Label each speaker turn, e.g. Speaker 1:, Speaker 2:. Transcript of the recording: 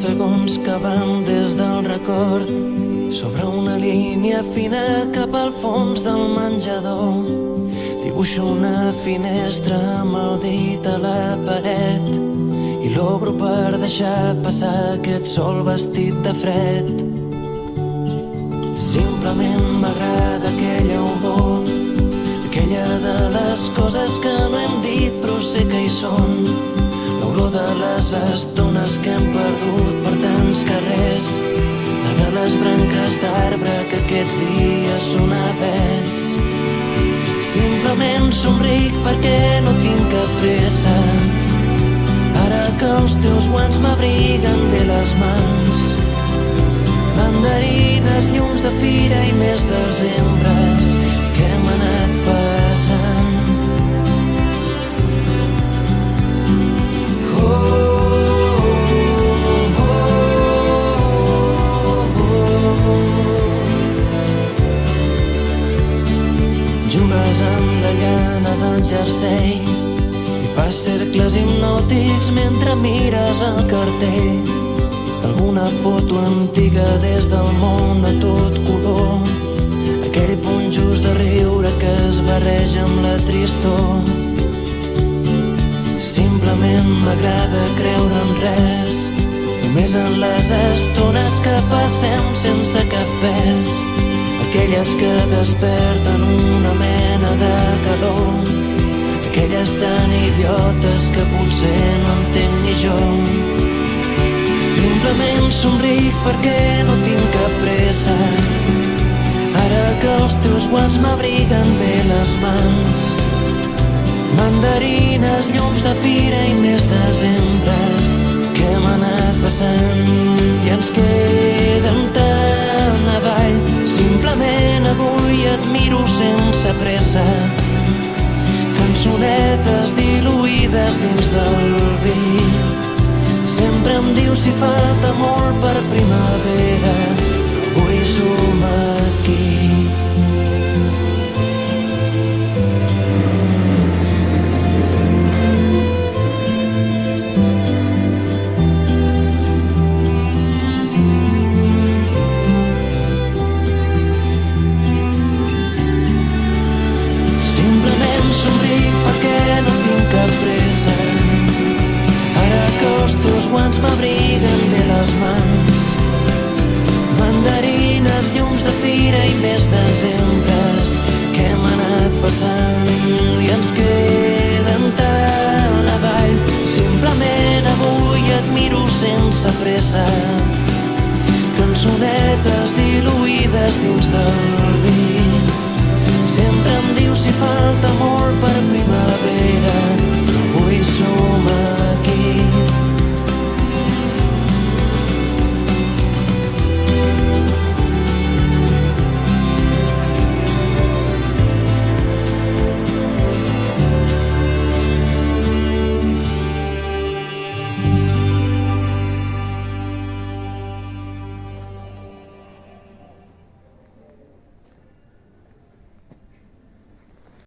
Speaker 1: segons que van des del record sobre una línia fina cap al fons del menjador. Dibuixo una finestra amb el dit a la paret i l'obro per deixar passar aquest sol vestit de fred. Simplement m'agrada aquella olor, aquella de les coses que no hem dit però sé que hi són, l'olor de les estones que hem perdut per tants carrers, la de les branques d'arbre que aquests dies són avets. Simplement somric perquè no tinc cap pressa, ara que els teus guants m'abriguen bé les mans. Mandarines, llums de fira i més desembres que hem anat passant. Jugues amb la llana del jersei i fas cercles hipnòtics mentre mires el cartell d'alguna foto antiga des del món a tot color, aquell punt just de riure que es barreja amb la tristor. Simplement m'agrada creure en res, només en les estones que passem sense cap pes, aquelles que desperten una mena de calor, aquelles tan idiotes que potser no entenc ni jo. Simplement somric perquè no tinc cap pressa, ara que els teus guants m'abriguen bé les mans. Mandarines, llums de fira i més desembres que hem anat passant i ens queden tant avall. Simplement avui et miro sense pressa, cançonetes diluïdes dins del vi. Sempre em dius si falta molt per primavera, avui som aquí. Guants m'abriguen bé les mans. Mandarines, llums de fira i més desembres que hem anat passant i ens queden tant avall. Simplement avui et miro sense pressa, cançonetes diluïdes dins del vi. Sempre em dius si falta molt per mi